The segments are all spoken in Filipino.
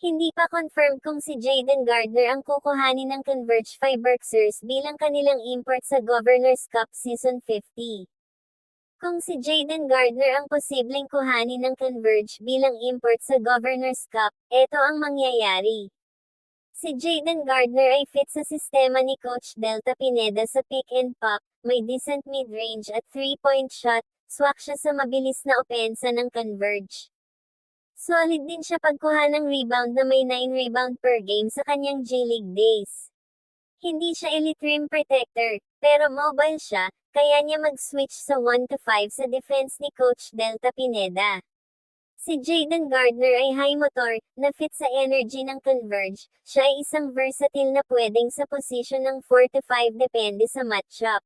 Hindi pa confirmed kung si Jayden Gardner ang kukuhanin ng Converge Fiberxers bilang kanilang import sa Governors Cup Season 50. Kung si Jayden Gardner ang posibleng kuhanin ng Converge bilang import sa Governors Cup, eto ang mangyayari. Si Jayden Gardner ay fit sa sistema ni Coach Delta Pineda sa pick and pop, may decent mid-range at 3-point shot, swak siya sa mabilis na opensa ng Converge. Solid din siya pagkuha ng rebound na may 9 rebound per game sa kanyang G-League days. Hindi siya elite rim protector, pero mobile siya, kaya niya mag-switch sa 1-5 sa defense ni Coach Delta Pineda. Si Jayden Gardner ay high motor, na fit sa energy ng Converge, siya ay isang versatile na pwedeng sa posisyon ng 4-5 depende sa matchup.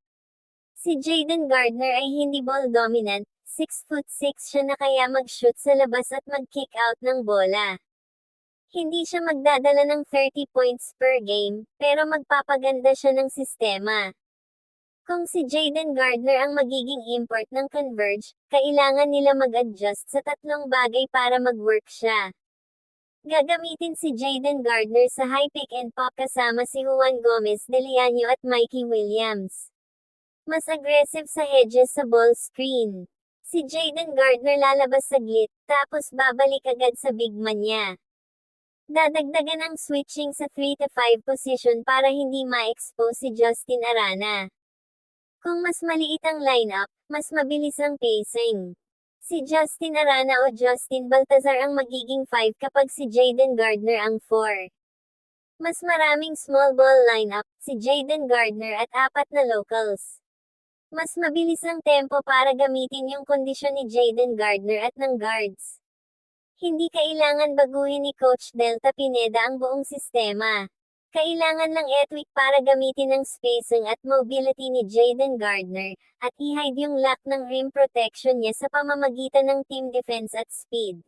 Si Jayden Gardner ay hindi ball dominant, 6'6" siya na kaya mag-shoot sa labas at mag-kick out ng bola. Hindi siya magdadala ng 30 points per game, pero magpapaganda siya ng sistema. Kung si Jayden Gardner ang magiging import ng Converge, kailangan nila mag-adjust sa tatlong bagay para mag-work siya. Gagamitin si Jayden Gardner sa high pick and pop kasama si Juan Gomez de Leaño at Mikey Williams. Mas aggressive sa hedges sa ball screen. Si Jayden Gardner lalabas saglit, tapos babalik agad sa big man niya. Dadagdagan ang switching sa 3-5 position para hindi ma-expose si Justin Arana. Kung mas maliit ang lineup, mas mabilis ang pacing. Si Justin Arana o Justin Baltazar ang magiging 5 kapag si Jayden Gardner ang 4. Mas maraming small ball lineup, si Jayden Gardner at 4 na locals. Mas mabilis ang tempo para gamitin yung kondisyon ni Jayden Gardner at ng guards. Hindi kailangan baguhin ni Coach Delta Pineda ang buong sistema. Kailangan lang etwik para gamitin ang spacing at mobility ni Jayden Gardner, at i-hide yung lack ng rim protection niya sa pamamagitan ng team defense at speed.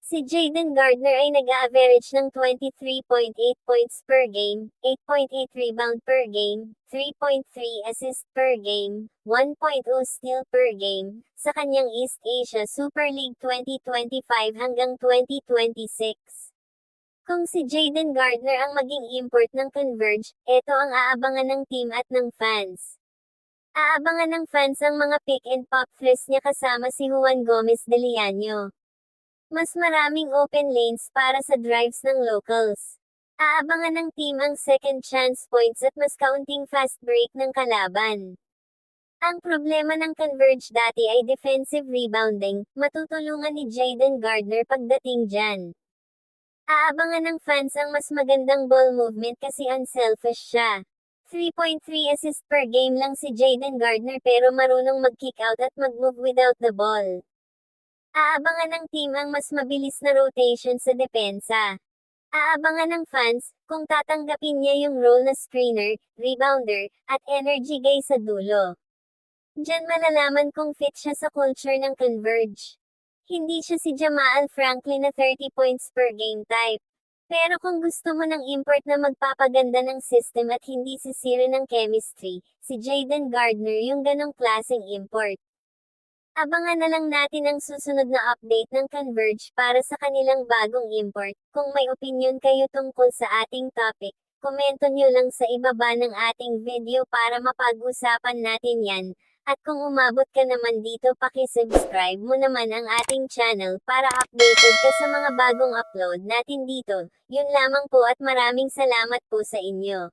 Si Jayden Gardner ay nag-a-average ng 23.8 points per game, 8.8 rebound per game, 3.3 assist per game, 1.0 steal per game, sa kanyang East Asia Super League 2025 hanggang 2026. Kung si Jayden Gardner ang maging import ng Converge, eto ang aabangan ng team at ng fans. Aabangan ng fans ang mga pick and pop threes niya kasama si Juan Gomez de Leaño. Mas maraming open lanes para sa drives ng locals. Aabangan ng team ang second chance points at mas kaunting fast break ng kalaban. Ang problema ng Converge dati ay defensive rebounding, matutulungan ni Jayden Gardner pagdating dyan. Aabangan ng fans ang mas magandang ball movement kasi unselfish siya. 3.3 assist per game lang si Jayden Gardner pero marunong mag-kick out at mag-move without the ball. Aabangan ng team ang mas mabilis na rotation sa depensa. Aabangan ng fans, kung tatanggapin niya yung role na screener, rebounder, at energy guy sa dulo. Diyan malalaman kung fit siya sa culture ng Converge. Hindi siya si Jamal Franklin na 30 points per game type. Pero kung gusto mo ng import na magpapaganda ng system at hindi sisira ng chemistry, si Jayden Gardner yung ganong klaseng import. Abangan na lang natin ang susunod na update ng Converge para sa kanilang bagong import. Kung may opinion kayo tungkol sa ating topic, komento nyo lang sa ibaba ng ating video para mapag-usapan natin yan. At kung umabot ka naman dito, paki-subscribe mo naman ang ating channel para updated ka sa mga bagong upload natin dito. Yun lamang po at maraming salamat po sa inyo.